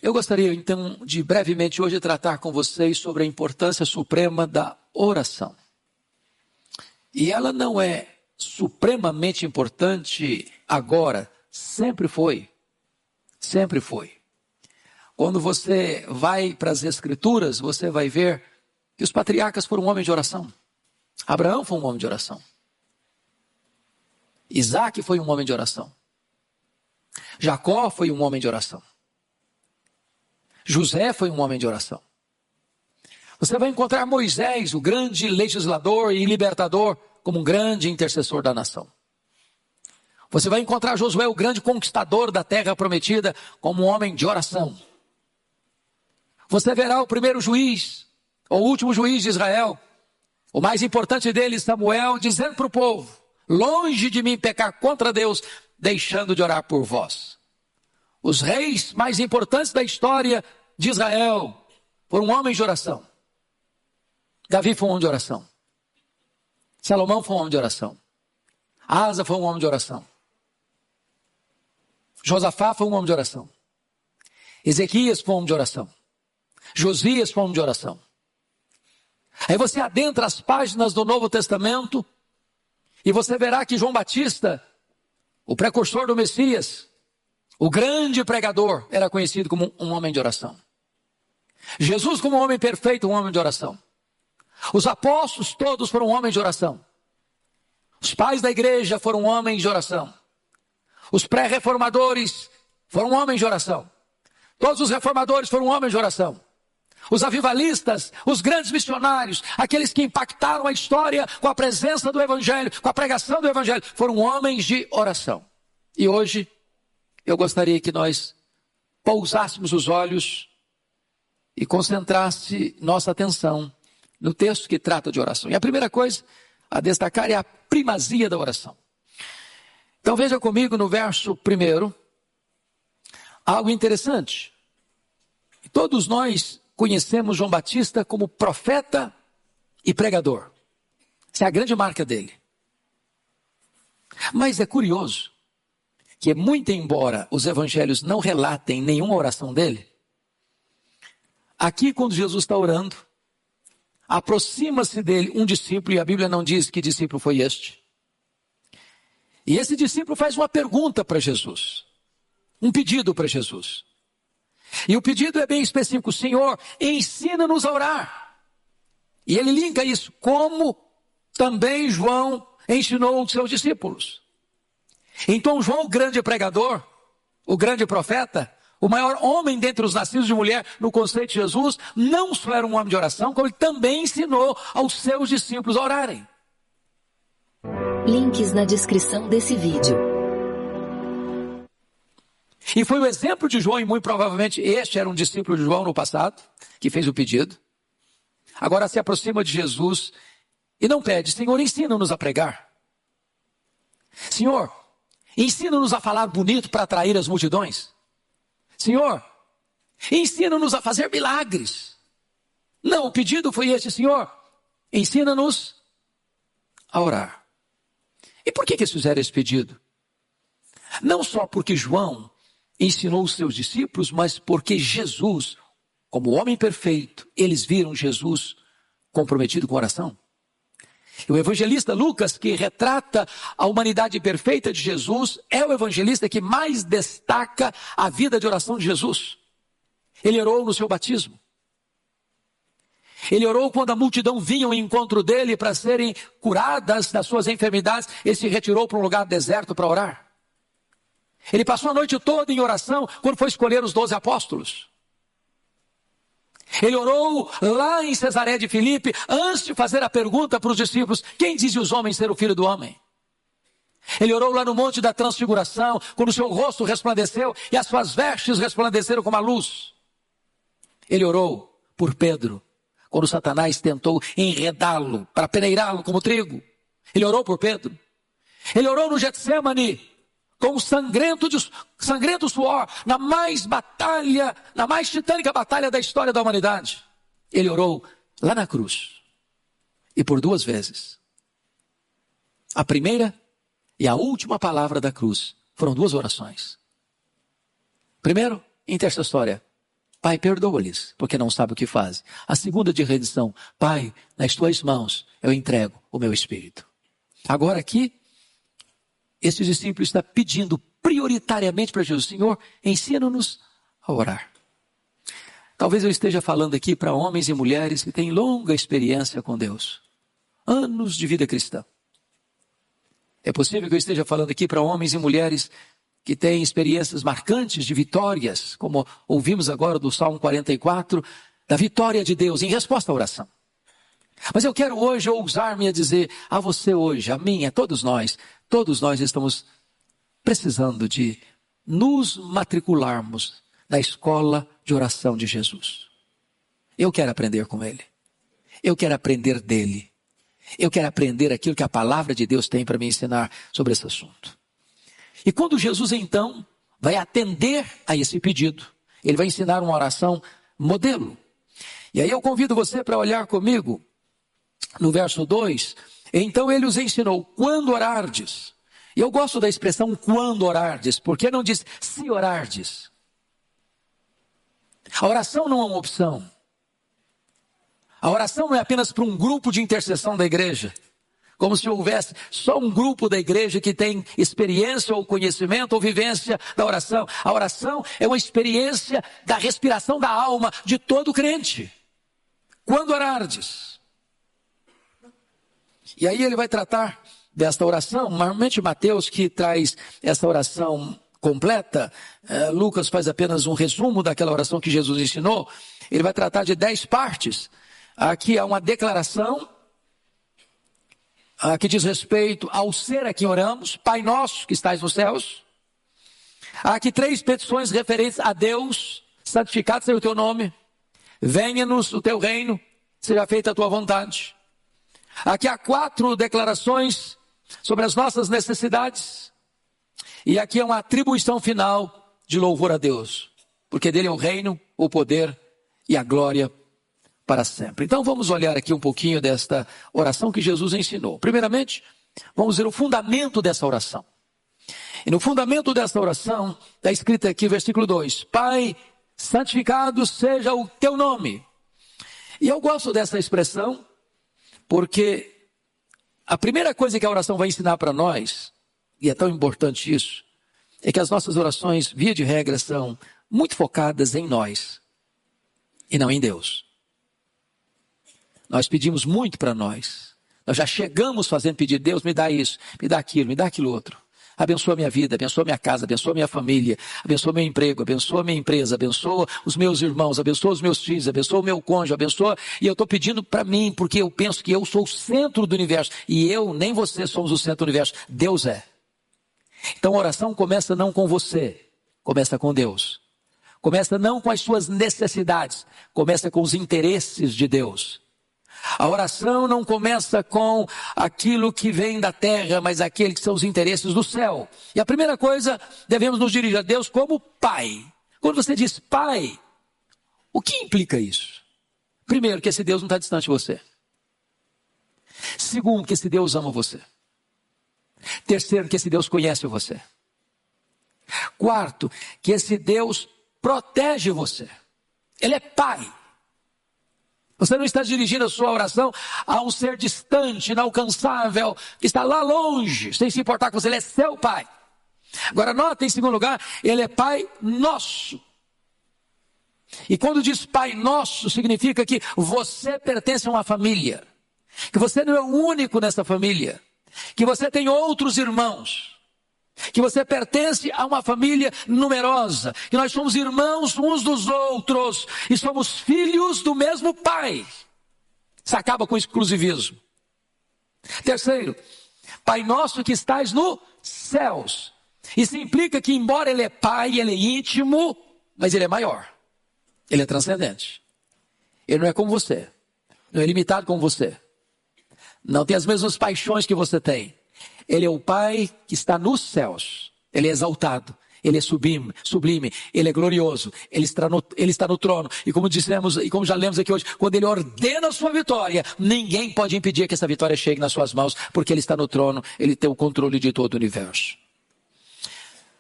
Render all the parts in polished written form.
Eu gostaria, então, de brevemente hoje tratar com vocês sobre a importância suprema da oração. E ela não é supremamente importante agora, sempre foi. Sempre foi. Quando você vai para as Escrituras, você vai ver que os patriarcas foram homens de oração. Abraão foi um homem de oração. Isaac foi um homem de oração. Jacó foi um homem de oração. José foi um homem de oração. Você vai encontrar Moisés, o grande legislador e libertador, como um grande intercessor da nação. Você vai encontrar Josué, o grande conquistador da terra prometida, como um homem de oração. Você verá o primeiro juiz, o último juiz de Israel, o mais importante deles, Samuel, dizendo para o povo: longe de mim pecar contra Deus, deixando de orar por vós. Os reis mais importantes da história de Israel foram homens de oração. Davi foi um homem de oração. Salomão foi um homem de oração. Asa foi um homem de oração. Josafá foi um homem de oração. Ezequias foi um homem de oração. Josias foi um homem de oração. Aí você adentra as páginas do Novo Testamento e você verá que João Batista, o precursor do Messias, o grande pregador, era conhecido como um homem de oração. Jesus, como um homem perfeito, um homem de oração. Os apóstolos todos foram homens de oração. Os pais da igreja foram homens de oração. Os pré-reformadores foram homens de oração. Todos os reformadores foram homens de oração. Os avivalistas, os grandes missionários, aqueles que impactaram a história com a presença do Evangelho, com a pregação do Evangelho, foram homens de oração. E hoje, eu gostaria que nós pousássemos os olhos e concentrasse nossa atenção no texto que trata de oração. E a primeira coisa a destacar é a primazia da oração. Então veja comigo no verso 1, algo interessante. Todos nós conhecemos João Batista como profeta e pregador. Essa é a grande marca dele. Mas é curioso que, muito embora os evangelhos não relatem nenhuma oração dele, aqui quando Jesus está orando, aproxima-se dele um discípulo, e a Bíblia não diz que discípulo foi este. E esse discípulo faz uma pergunta para Jesus, um pedido para Jesus. E o pedido é bem específico: Senhor, ensina-nos a orar. E ele linka isso, como também João ensinou os seus discípulos. Então João, o grande pregador, o grande profeta, o maior homem dentre os nascidos de mulher no conceito de Jesus, não só era um homem de oração, como ele também ensinou aos seus discípulos a orarem. Links na descrição desse vídeo. E foi o exemplo de João, e muito provavelmente este era um discípulo de João no passado, que fez o pedido. Agora se aproxima de Jesus e não pede: Senhor, ensina-nos a pregar. Senhor, ensina-nos a falar bonito para atrair as multidões. Senhor, ensina-nos a fazer milagres. Não, o pedido foi este: Senhor, ensina-nos a orar. E por que eles fizeram esse pedido? Não só porque João ensinou os seus discípulos, mas porque Jesus, como homem perfeito, eles viram Jesus comprometido com oração. E o evangelista Lucas, que retrata a humanidade perfeita de Jesus, é o evangelista que mais destaca a vida de oração de Jesus. Ele orou no seu batismo. Ele orou quando a multidão vinha ao encontro dele para serem curadas das suas enfermidades. Ele se retirou para um lugar deserto para orar. Ele passou a noite toda em oração quando foi escolher os 12 apóstolos. Ele orou lá em Cesareia de Filipe, antes de fazer a pergunta para os discípulos: quem dizem os homens ser o filho do homem? Ele orou lá no Monte da Transfiguração, quando o seu rosto resplandeceu e as suas vestes resplandeceram como a luz. Ele orou por Pedro, quando Satanás tentou enredá-lo para peneirá-lo como trigo. Ele orou por Pedro. Ele orou no Getsêmani, com um sangrento suor, na mais titânica batalha da história da humanidade. Ele orou lá na cruz. E por 2 vezes. A primeira e a última palavra da cruz foram 2 orações. Primeiro, intercessória. Pai, perdoa-lhes, porque não sabem o que fazem. A segunda de rendição, Pai, nas tuas mãos eu entrego o meu espírito. Agora aqui, esse discípulo está pedindo prioritariamente para Jesus, Senhor, ensina-nos a orar. Talvez eu esteja falando aqui para homens e mulheres que têm longa experiência com Deus. Anos de vida cristã. É possível que eu esteja falando aqui para homens e mulheres que têm experiências marcantes de vitórias, como ouvimos agora do Salmo 44, da vitória de Deus em resposta à oração. Mas eu quero hoje ousar-me a dizer a você hoje, a mim, a todos nós estamos precisando de nos matricularmos na escola de oração de Jesus. Eu quero aprender com Ele. Eu quero aprender dEle. Eu quero aprender aquilo que a palavra de Deus tem para me ensinar sobre esse assunto. E quando Jesus então vai atender a esse pedido, Ele vai ensinar uma oração modelo. E aí eu convido você para olhar comigo no verso 2. Então Ele os ensinou, quando orardes. E eu gosto da expressão quando orardes, porque não diz se orardes. A oração não é uma opção. A oração não é apenas para um grupo de intercessão da igreja. Como se houvesse só um grupo da igreja que tem experiência ou conhecimento ou vivência da oração. A oração é uma experiência da respiração da alma de todo crente. Quando orardes. E aí ele vai tratar desta oração, normalmente Mateus que traz essa oração completa, Lucas faz apenas um resumo daquela oração que Jesus ensinou. Ele vai tratar de 10 partes. Aqui há uma declaração que diz respeito ao ser a quem oramos, Pai nosso que estais nos céus. Há aqui 3 petições referentes a Deus, santificado seja o teu nome, venha-nos o teu reino, seja feita a tua vontade. Aqui há 4 declarações sobre as nossas necessidades. E aqui é uma atribuição final de louvor a Deus, porque dele é o reino, o poder e a glória para sempre. Então vamos olhar aqui um pouquinho desta oração que Jesus ensinou. Primeiramente, vamos ver o fundamento dessa oração. E no fundamento dessa oração, está escrito aqui, versículo 2, Pai, santificado seja o teu nome. E eu gosto dessa expressão, porque a primeira coisa que a oração vai ensinar para nós, e é tão importante isso, é que as nossas orações, via de regra, são muito focadas em nós, e não em Deus. Nós pedimos muito para nós. Nós já chegamos fazendo pedir, Deus me dá isso, me dá aquilo outro. Abençoa a minha vida, abençoa a minha casa, abençoa a minha família, abençoa meu emprego, abençoa a minha empresa, abençoa os meus irmãos, abençoa os meus filhos, abençoa o meu cônjuge, abençoa. E eu estou pedindo para mim, porque eu penso que eu sou o centro do universo. E eu, nem você, somos o centro do universo. Deus é. Então a oração começa não com você, começa com Deus. Começa não com as suas necessidades, começa com os interesses de Deus. A oração não começa com aquilo que vem da terra, mas aquele que são os interesses do céu. E a primeira coisa, devemos nos dirigir a Deus como Pai. Quando você diz Pai, o que implica isso? Primeiro, que esse Deus não está distante de você. Segundo, que esse Deus ama você. Terceiro, que esse Deus conhece você. Quarto, que esse Deus protege você. Ele é Pai. Você não está dirigindo a sua oração a um ser distante, inalcançável, que está lá longe, sem se importar com você. Ele é seu Pai. Agora nota, em segundo lugar, Ele é Pai nosso. E quando diz Pai nosso, significa que você pertence a uma família. Que você não é o único nessa família. Que você tem outros irmãos. Que você pertence a uma família numerosa, que nós somos irmãos uns dos outros e somos filhos do mesmo Pai. Isso acaba com o exclusivismo. Terceiro, Pai nosso que estás nos céus. Isso implica que embora Ele é Pai, Ele é íntimo, mas Ele é maior. Ele é transcendente. Ele não é como você, não é limitado como você. Não tem as mesmas paixões que você tem. Ele é o Pai que está nos céus. Ele é exaltado. Ele é sublime. Ele é glorioso. Ele está no trono. E como dissemos, e como já lemos aqui hoje, quando Ele ordena a sua vitória, ninguém pode impedir que essa vitória chegue nas suas mãos, porque Ele está no trono. Ele tem o controle de todo o universo.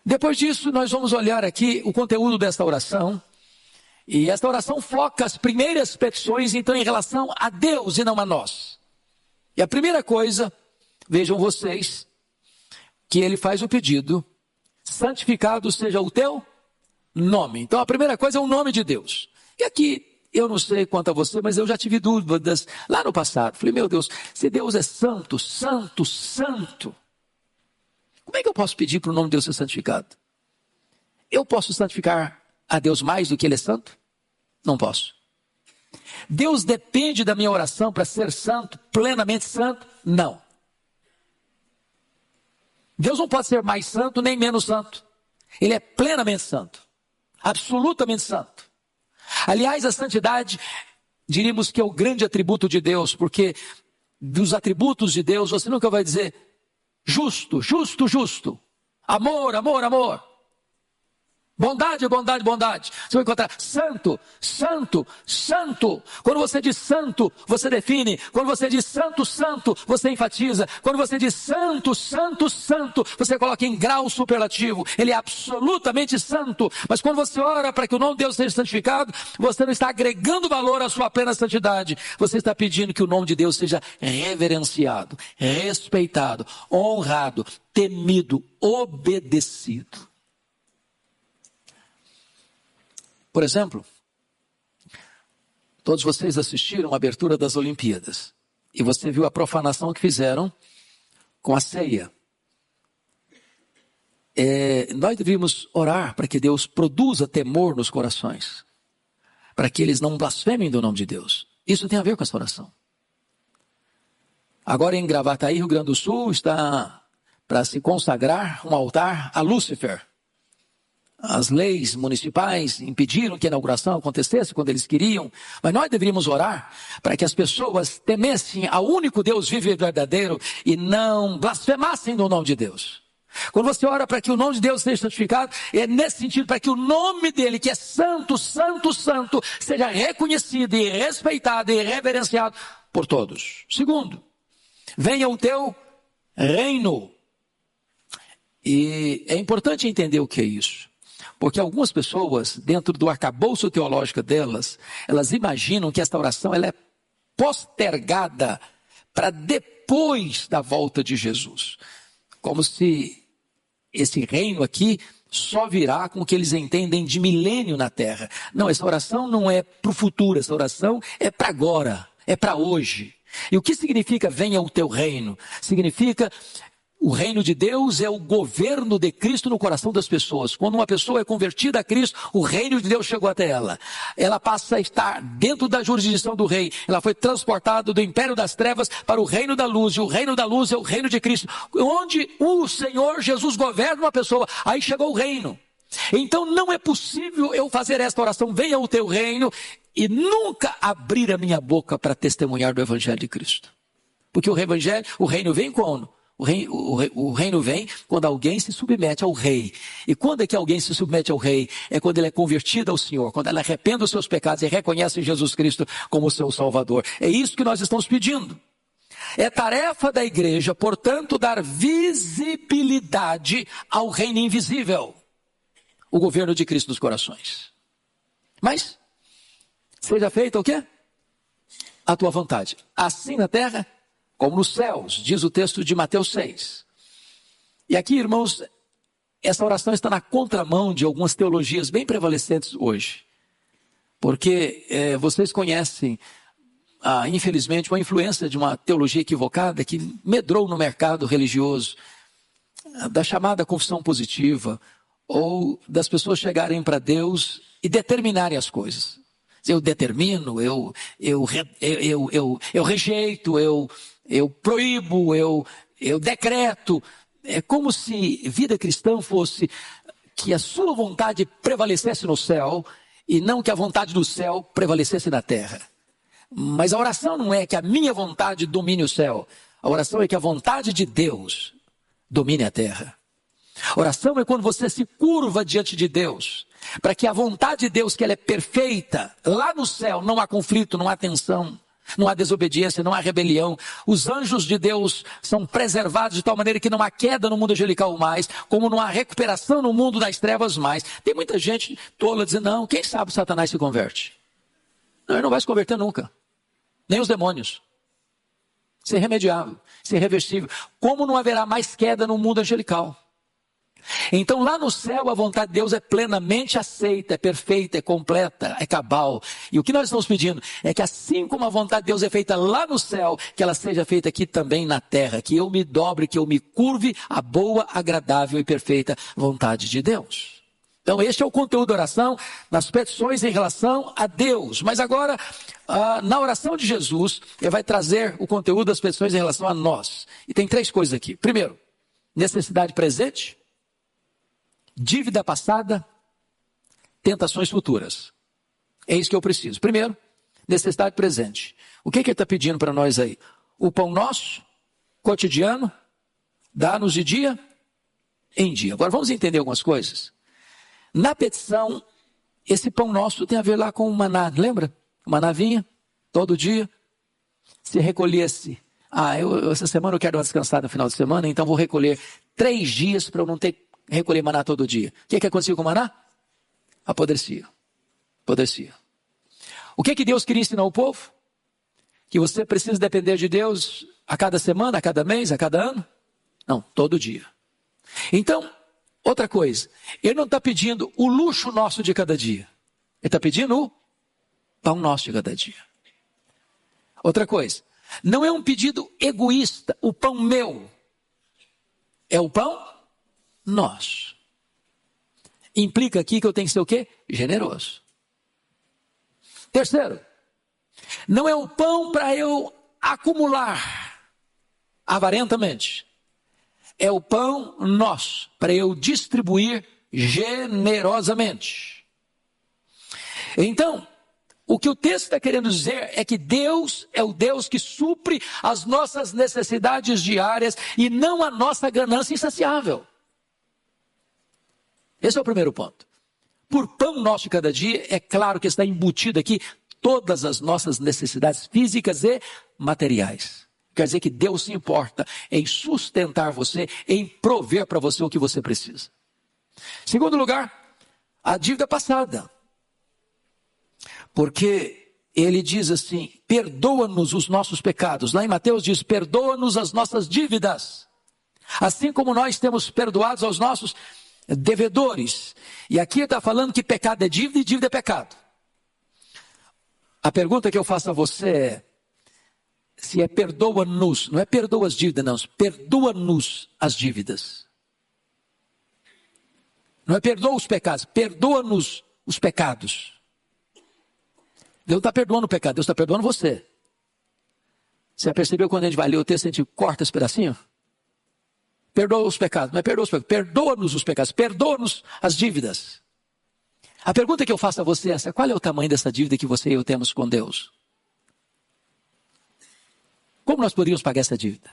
Depois disso, nós vamos olhar aqui o conteúdo desta oração. E esta oração foca as primeiras petições, então, em relação a Deus e não a nós. E a primeira coisa, vejam vocês, que ele faz o pedido: santificado seja o teu nome. Então, a primeira coisa é o nome de Deus. E aqui, eu não sei quanto a você, mas eu já tive dúvidas lá no passado. Falei, meu Deus, se Deus é santo, santo, santo, como é que eu posso pedir para o nome de Deus ser santificado? Eu posso santificar a Deus mais do que Ele é santo? Não posso. Deus depende da minha oração para ser santo, plenamente santo? Não. Deus não pode ser mais santo nem menos santo. Ele é plenamente santo, absolutamente santo. Aliás, a santidade, diríamos que é o grande atributo de Deus, porque dos atributos de Deus, você nunca vai dizer justo, justo, justo, amor, amor, amor, bondade, bondade, bondade. Você vai encontrar santo, santo, santo. Quando você diz santo, você define. Quando você diz santo, santo, você enfatiza. Quando você diz santo, santo, santo, você coloca em grau superlativo. Ele é absolutamente santo. Mas quando você ora para que o nome de Deus seja santificado, você não está agregando valor à sua plena santidade. Você está pedindo que o nome de Deus seja reverenciado, respeitado, honrado, temido, obedecido. Por exemplo, todos vocês assistiram a abertura das Olimpíadas e você viu a profanação que fizeram com a ceia. Nós devíamos orar para que Deus produza temor nos corações, para que eles não blasfemem do nome de Deus. Isso tem a ver com essa oração. Agora em Gravataí, Rio Grande do Sul, está para se consagrar um altar a Lúcifer. As leis municipais impediram que a inauguração acontecesse quando eles queriam, mas nós deveríamos orar para que as pessoas temessem ao único Deus vivo e verdadeiro e não blasfemassem do nome de Deus. Quando você ora para que o nome de Deus seja santificado, é nesse sentido, para que o nome dele, que é santo, santo, santo, seja reconhecido e respeitado e reverenciado por todos. Segundo, venha o teu reino. E é importante entender o que é isso. Porque algumas pessoas, dentro do arcabouço teológico delas, elas imaginam que esta oração ela é postergada para depois da volta de Jesus. Como se esse reino aqui só virá com o que eles entendem de milênio na terra. Não, essa oração não é para o futuro, essa oração é para agora, é para hoje. E o que significa venha o teu reino? Significa... O reino de Deus é o governo de Cristo no coração das pessoas. Quando uma pessoa é convertida a Cristo, o reino de Deus chegou até ela. Ela passa a estar dentro da jurisdição do rei. Ela foi transportada do império das trevas para o reino da luz. E o reino da luz é o reino de Cristo. Onde o Senhor Jesus governa uma pessoa, aí chegou o reino. Então não é possível eu fazer esta oração, venha o teu reino, e nunca abrir a minha boca para testemunhar do evangelho de Cristo. Porque o reino vem quando? O reino vem quando alguém se submete ao rei. E quando é que alguém se submete ao rei? É quando ele é convertido ao Senhor, quando ele arrepende dos seus pecados e reconhece Jesus Cristo como seu Salvador. É isso que nós estamos pedindo. É tarefa da igreja, portanto, dar visibilidade ao reino invisível, o governo de Cristo nos corações. Mas, seja feita o quê? A tua vontade, assim na terra como nos céus, diz o texto de Mateus 6. E aqui, irmãos, essa oração está na contramão de algumas teologias bem prevalecentes hoje. Porque vocês conhecem, infelizmente, uma influência de uma teologia equivocada que medrou no mercado religioso, da chamada confissão positiva, ou das pessoas chegarem para Deus e determinarem as coisas. Eu determino, eu rejeito, eu proíbo, eu decreto. É como se vida cristã fosse que a sua vontade prevalecesse no céu e não que a vontade do céu prevalecesse na terra. Mas a oração não é que a minha vontade domine o céu. A oração é que a vontade de Deus domine a terra. A oração é quando você se curva diante de Deus, para que a vontade de Deus, que ela é perfeita, lá no céu não há conflito, não há tensão. Não há desobediência, não há rebelião. Os anjos de Deus são preservados de tal maneira que não há queda no mundo angelical mais, como não há recuperação no mundo das trevas mais. Tem muita gente tola dizendo, não, quem sabe Satanás se converte? Não, ele não vai se converter nunca. Nem os demônios. Isso é irremediável, isso é irreversível. Como não haverá mais queda no mundo angelical? Então lá no céu a vontade de Deus é plenamente aceita, é perfeita, é completa, é cabal. E o que nós estamos pedindo é que assim como a vontade de Deus é feita lá no céu, que ela seja feita aqui também na terra. Que eu me dobre, que eu me curve à boa, agradável e perfeita vontade de Deus. Então este é o conteúdo da oração, nas petições em relação a Deus. Mas agora, na oração de Jesus, ele vai trazer o conteúdo das petições em relação a nós. E tem 3 coisas aqui. Primeiro, necessidade presente. Dívida passada, tentações futuras. É isso que eu preciso. Primeiro, necessidade presente. O que ele está pedindo para nós aí? O pão nosso, cotidiano, dá-nos de dia em dia. Agora vamos entender algumas coisas. Na petição, esse pão nosso tem a ver lá com o maná, lembra? O maná vinha todo dia. Se recolhesse, essa semana eu quero dar uma descansada no final de semana, então vou recolher 3 dias para eu não ter que recolher maná todo dia. O que aconteceu com o maná? Apodrecia. O que Deus queria ensinar ao povo? Que você precisa depender de Deus a cada semana, a cada mês, a cada ano? Não, todo dia. Então, outra coisa, ele não está pedindo o luxo nosso de cada dia. Ele está pedindo o pão nosso de cada dia. Outra coisa, não é um pedido egoísta, o pão meu. É o pão nosso. Implica aqui que eu tenho que ser o quê? Generoso. Terceiro, não é o pão para eu acumular avarentamente. É o pão nosso para eu distribuir generosamente. Então, o que o texto está querendo dizer é que Deus é o Deus que supre as nossas necessidades diárias e não a nossa ganância insaciável. Esse é o primeiro ponto. Por pão nosso de cada dia, é claro que está embutido aqui todas as nossas necessidades físicas e materiais. Quer dizer que Deus se importa em sustentar você, em prover para você o que você precisa. Segundo lugar, a dívida passada. Porque ele diz assim, perdoa-nos os nossos pecados. Lá em Mateus diz, perdoa-nos as nossas dívidas. Assim como nós temos perdoados aos nossos devedores. E aqui está falando que pecado é dívida e dívida é pecado. A pergunta que eu faço a você é, se é perdoa-nos, não é perdoa as dívidas, não, perdoa-nos as dívidas. Não é perdoa os pecados, perdoa-nos os pecados. Deus não está perdoando o pecado, Deus está perdoando você. Você já percebeu quando a gente vai ler o texto, a gente corta esse pedacinho? Perdoa os pecados, não é perdoa os pecados, perdoa-nos os pecados, perdoa-nos as dívidas. A pergunta que eu faço a você é essa, qual é o tamanho dessa dívida que você e eu temos com Deus? Como nós poderíamos pagar essa dívida?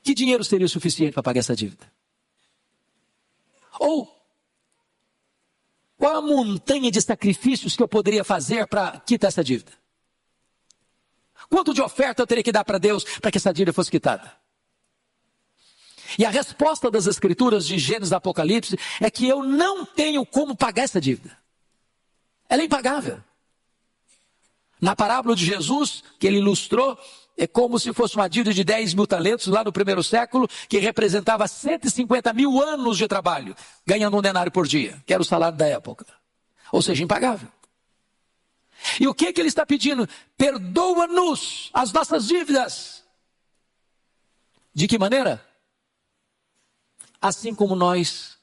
Que dinheiro seria o suficiente para pagar essa dívida? Ou, qual a montanha de sacrifícios que eu poderia fazer para quitar essa dívida? Quanto de oferta eu teria que dar para Deus para que essa dívida fosse quitada? E a resposta das Escrituras de Gênesis e Apocalipse é que eu não tenho como pagar essa dívida. Ela é impagável. Na parábola de Jesus, que ele ilustrou, é como se fosse uma dívida de 10 mil talentos lá no primeiro século, que representava 150 mil anos de trabalho, ganhando um denário por dia, que era o salário da época. Ou seja, impagável. E o que ele está pedindo? Perdoa-nos as nossas dívidas. De que maneira? Assim como nós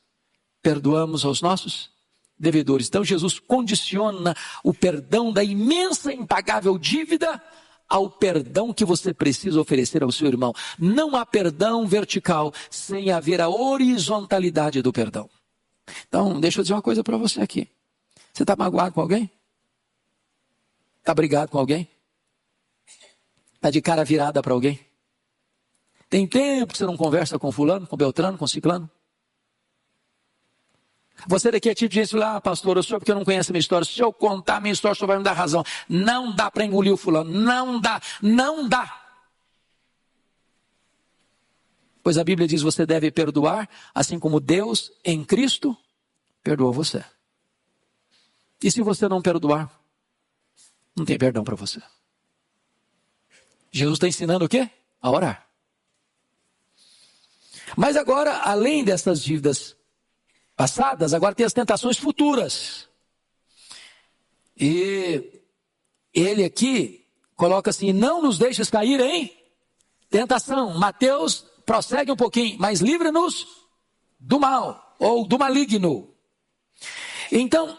perdoamos aos nossos devedores. Então Jesus condiciona o perdão da imensa e impagável dívida ao perdão que você precisa oferecer ao seu irmão. Não há perdão vertical sem haver a horizontalidade do perdão. Então, deixa eu dizer uma coisa para você aqui. Você está magoado com alguém? Está brigado com alguém? Está de cara virada para alguém? Tem tempo que você não conversa com fulano, com beltrano, com ciclano? Você daqui a ti disse lá, pastor, o senhor porque não conhece a minha história, se eu contar a minha história, o senhor vai me dar razão. Não dá para engolir o fulano, não dá, não dá. Pois a Bíblia diz, você deve perdoar, assim como Deus em Cristo perdoou você. E se você não perdoar, não tem perdão para você. Jesus está ensinando o quê? A orar. Mas agora, além dessas dívidas passadas, agora tem as tentações futuras. E ele aqui coloca assim, não nos deixes cair em tentação. Mateus prossegue um pouquinho, mas livra-nos do mal, ou do maligno. Então,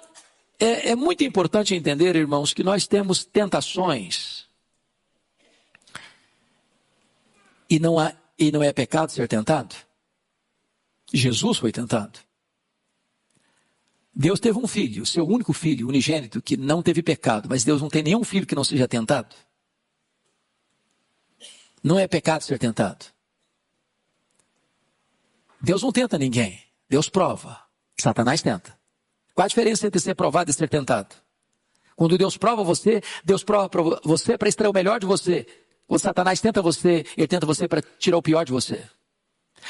é muito importante entender, irmãos, que nós temos tentações. E não é pecado ser tentado. Jesus foi tentado. Deus teve um filho, seu único filho, unigênito, que não teve pecado. Mas Deus não tem nenhum filho que não seja tentado. Não é pecado ser tentado. Deus não tenta ninguém. Deus prova. Satanás tenta. Qual a diferença entre ser provado e ser tentado? Quando Deus prova você, Deus prova para você para extrair o melhor de você. Quando Satanás tenta você, ele tenta você para tirar o pior de você.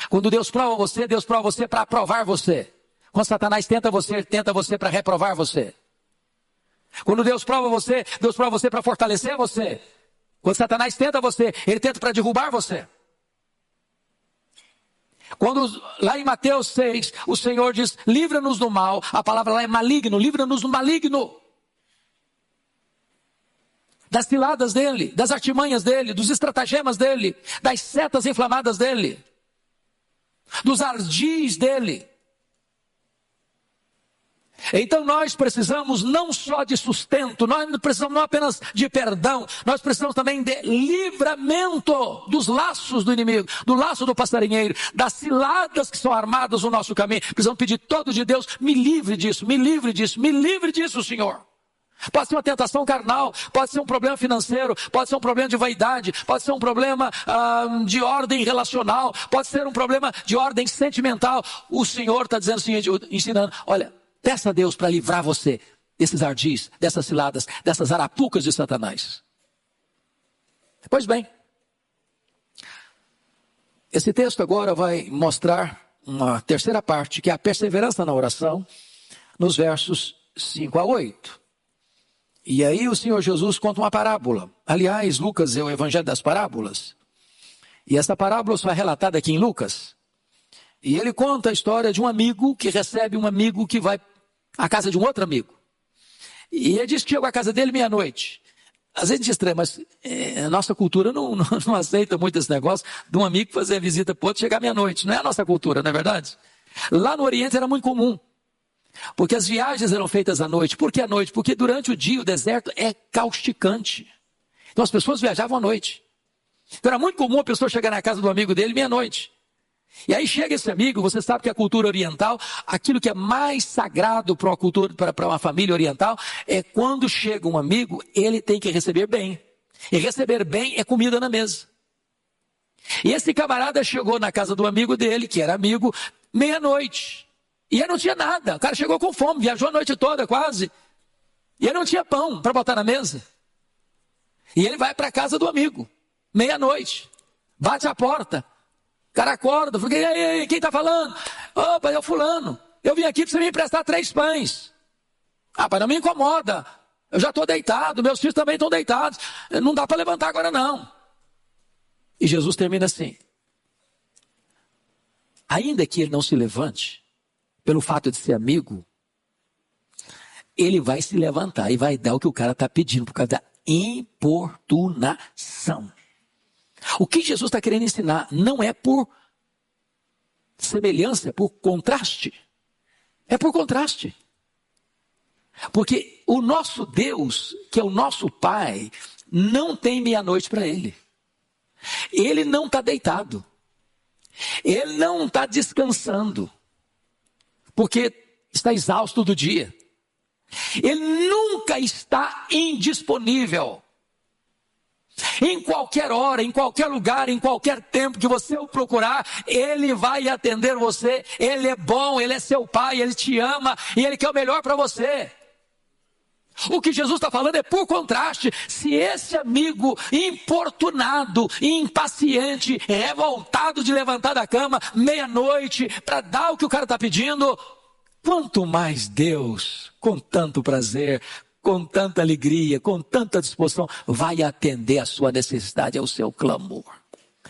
Quando Deus prova você para aprovar você. Quando Satanás tenta você, ele tenta você para reprovar você. Quando Deus prova você para fortalecer você. Quando Satanás tenta você, ele tenta para derrubar você. Quando lá em Mateus 6, o Senhor diz, livra-nos do mal, a palavra lá é maligno, livra-nos do maligno. Das ciladas dele, das artimanhas dele, dos estratagemas dele, das setas inflamadas dele, dos ardis dele. Então nós precisamos não só de sustento, nós precisamos não apenas de perdão, nós precisamos também de livramento dos laços do inimigo, do laço do passarinheiro, das ciladas que são armadas no nosso caminho. Precisamos pedir todo de Deus, me livre disso, me livre disso, me livre disso, Senhor. Pode ser uma tentação carnal, pode ser um problema financeiro, pode ser um problema de vaidade, pode ser um problema de ordem relacional, pode ser um problema de ordem sentimental. O Senhor está dizendo o seguinte, ensinando, olha, peça a Deus para livrar você desses ardis, dessas ciladas, dessas arapucas de Satanás. Pois bem, esse texto agora vai mostrar uma terceira parte, que é a perseverança na oração, nos versos 5 a 8. E aí o Senhor Jesus conta uma parábola. Aliás, Lucas é o evangelho das parábolas. E essa parábola só é relatada aqui em Lucas. E ele conta a história de um amigo que recebe um amigo que vai à casa de um outro amigo. E ele diz que chegou à casa dele meia-noite. Às vezes é estranho, mas a nossa cultura não aceita muito esse negócio de um amigo fazer visita para o outro chegar meia-noite. Não é a nossa cultura, não é verdade? Lá no Oriente era muito comum. Porque as viagens eram feitas à noite. Por que à noite? Porque durante o dia o deserto é causticante. Então as pessoas viajavam à noite. Então era muito comum a pessoa chegar na casa do amigo dele meia-noite. E aí chega esse amigo, você sabe que a cultura oriental, aquilo que é mais sagrado para uma cultura, para uma família oriental, é quando chega um amigo, ele tem que receber bem. E receber bem é comida na mesa. E esse camarada chegou na casa do amigo dele, que era amigo, meia-noite. E ele não tinha nada, o cara chegou com fome, viajou a noite toda quase. E ele não tinha pão para botar na mesa. E ele vai para a casa do amigo, meia-noite, bate a porta. O cara acorda, fala, e aí, quem está falando? Opa, é o fulano, eu vim aqui para você me emprestar 3 pães. Ah, pai, não me incomoda, eu já estou deitado, meus filhos também estão deitados, não dá para levantar agora não. E Jesus termina assim, ainda que ele não se levante, pelo fato de ser amigo, ele vai se levantar e vai dar o que o cara está pedindo, por causa da importunação. O que Jesus está querendo ensinar não é por semelhança, é por contraste. É por contraste. Porque o nosso Deus, que é o nosso Pai, não tem meia-noite para ele. Ele não está deitado. Ele não está descansando. Porque está exausto do dia. Ele nunca está indisponível. Em qualquer hora, em qualquer lugar, em qualquer tempo que você o procurar, Ele vai atender você. Ele é bom, Ele é seu Pai, Ele te ama e Ele quer o melhor para você. O que Jesus está falando é por contraste. Se esse amigo importunado, impaciente, revoltado de levantar da cama meia-noite para dar o que o cara está pedindo, quanto mais Deus, com tanto prazer, com tanta alegria, com tanta disposição, vai atender a sua necessidade, ao seu clamor.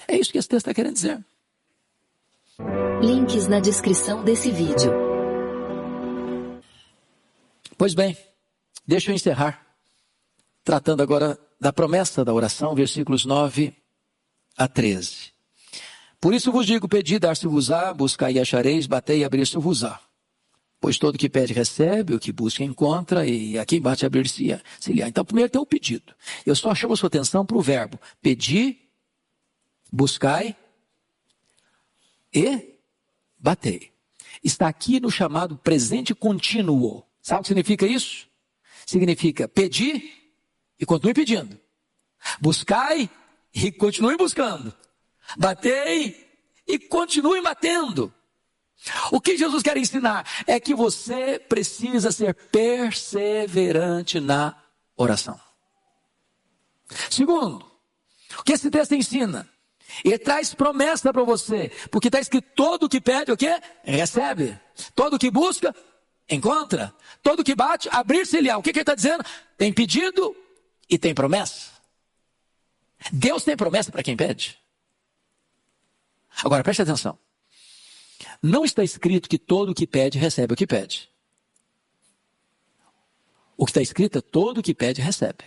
É isso que esse texto está querendo dizer. Links na descrição desse vídeo. Pois bem, deixa eu encerrar, tratando agora da promessa da oração, versículos 9 a 13. Por isso vos digo, pedi, dar-se-vos-á, buscai e achareis, batei e abrir-se-vos-á. Pois todo que pede recebe, o que busca encontra, e a quem bate abrir-se-á. Então primeiro tem o pedido. Eu só chamo a sua atenção para o verbo pedir, buscai e batei. Está aqui no chamado presente contínuo. Sabe o que significa isso? Significa pedir e continue pedindo. Buscai e continue buscando. Batei e continue batendo. O que Jesus quer ensinar é que você precisa ser perseverante na oração. Segundo, o que esse texto ensina? Ele traz promessa para você, porque está escrito: todo que pede, o quê? Recebe. Todo que busca, encontra. Todo que bate, abrir-se-lhe-á. O que ele está dizendo? Tem pedido e tem promessa. Deus tem promessa para quem pede. Agora, preste atenção. Não está escrito que todo que pede, recebe o que pede. O que está escrito é: todo que pede, recebe.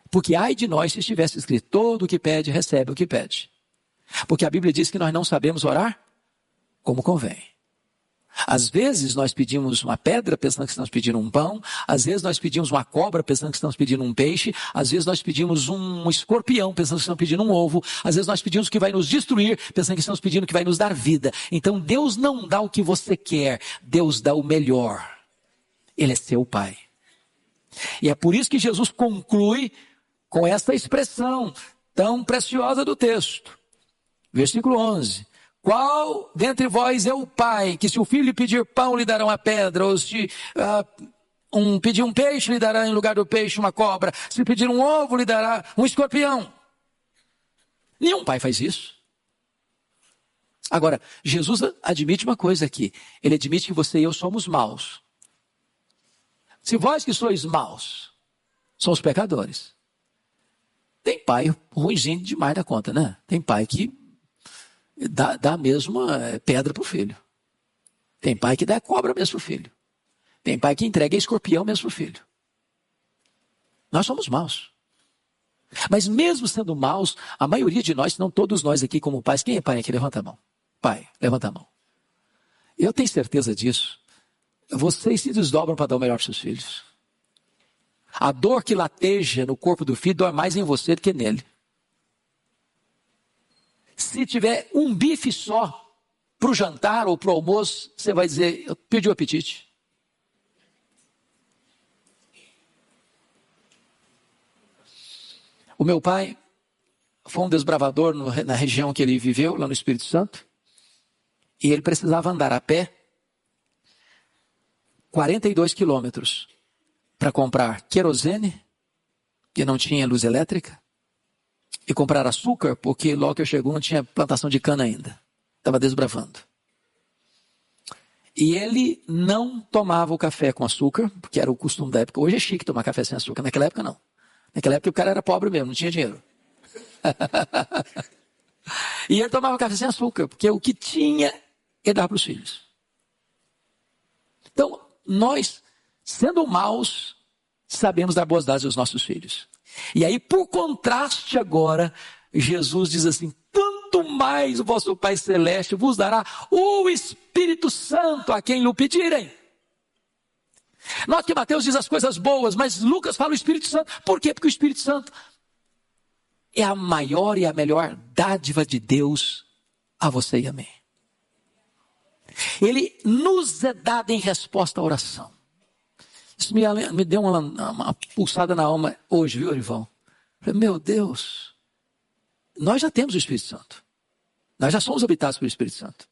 Porque ai de nós se estivesse escrito: todo que pede, recebe o que pede. Porque a Bíblia diz que nós não sabemos orar como convém. Às vezes nós pedimos uma pedra pensando que estamos pedindo um pão. Às vezes nós pedimos uma cobra pensando que estamos pedindo um peixe. Às vezes nós pedimos um escorpião pensando que estamos pedindo um ovo. Às vezes nós pedimos o que vai nos destruir pensando que estamos pedindo o que vai nos dar vida. Então Deus não dá o que você quer. Deus dá o melhor. Ele é seu Pai. E é por isso que Jesus conclui com esta expressão tão preciosa do texto. Versículo 11. Qual dentre vós é o pai, que se o filho lhe pedir pão, lhe dará uma pedra, ou se pedir um peixe, lhe dará em lugar do peixe uma cobra, se pedir um ovo, lhe dará um escorpião? Nenhum pai faz isso. Agora, Jesus admite uma coisa aqui. Ele admite que você e eu somos maus. Se vós que sois maus, são os pecadores. Tem pai ruimzinho demais da conta, né? Tem pai que dá mesmo pedra para o filho. Tem pai que dá cobra mesmo para o filho. Tem pai que entrega escorpião mesmo para o filho. Nós somos maus. Mas mesmo sendo maus, a maioria de nós, se não todos nós aqui como pais, quem é pai aqui? Levanta a mão. Pai, levanta a mão. Eu tenho certeza disso. Vocês se desdobram para dar o melhor para seus filhos. A dor que lateja no corpo do filho dói mais em você do que nele. Se tiver um bife só para o jantar ou para o almoço, você vai dizer: eu perdi o apetite. O meu pai foi um desbravador na região que ele viveu, lá no Espírito Santo. E ele precisava andar a pé 42 quilômetros para comprar querosene, que não tinha luz elétrica, e comprar açúcar, porque logo que eu chegou não tinha plantação de cana ainda. Estava desbravando. E ele não tomava o café com açúcar, porque era o costume da época. Hoje é chique tomar café sem açúcar. Naquela época não. Naquela época o cara era pobre mesmo, não tinha dinheiro. E ele tomava café sem açúcar, porque o que tinha, ele dava para os filhos. Então, nós, sendo maus, sabemos dar boas dádivas aos nossos filhos. E aí, por contraste agora, Jesus diz assim: quanto mais o vosso Pai Celeste vos dará o Espírito Santo a quem lhe pedirem. Note que Mateus diz as coisas boas, mas Lucas fala o Espírito Santo. Por quê? Porque o Espírito Santo é a maior e a melhor dádiva de Deus a você e a mim. Ele nos é dado em resposta à oração. Isso me deu uma pulsada na alma hoje, viu, Orivão? Falei, meu Deus, nós já temos o Espírito Santo. Nós já somos habitados pelo Espírito Santo.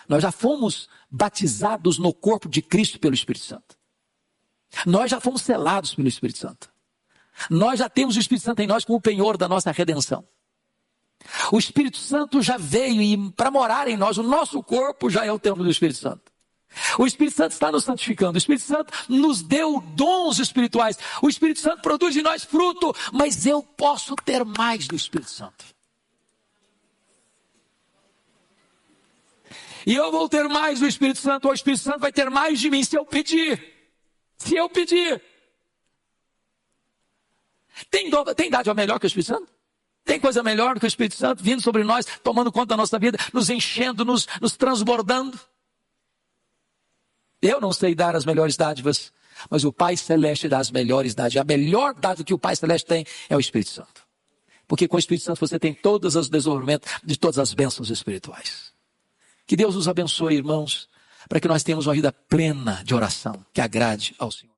Nós já fomos batizados no corpo de Cristo pelo Espírito Santo. Nós já fomos selados pelo Espírito Santo. Nós já temos o Espírito Santo em nós como o penhor da nossa redenção. O Espírito Santo já veio e para morar em nós, o nosso corpo já é o templo do Espírito Santo. O Espírito Santo está nos santificando. O Espírito Santo nos deu dons espirituais. O Espírito Santo produz em nós fruto, mas eu posso ter mais do Espírito Santo. E eu vou ter mais do Espírito Santo, ou o Espírito Santo vai ter mais de mim se eu pedir. Se eu pedir. Tem dádiva melhor que o Espírito Santo? Tem coisa melhor do que o Espírito Santo vindo sobre nós, tomando conta da nossa vida, nos enchendo, nos transbordando? Eu não sei dar as melhores dádivas, mas o Pai Celeste dá as melhores dádivas. A melhor dádiva que o Pai Celeste tem é o Espírito Santo. Porque com o Espírito Santo você tem todos os desenvolvimentos de todas as bênçãos espirituais. Que Deus nos abençoe, irmãos, para que nós tenhamos uma vida plena de oração, que agrade ao Senhor.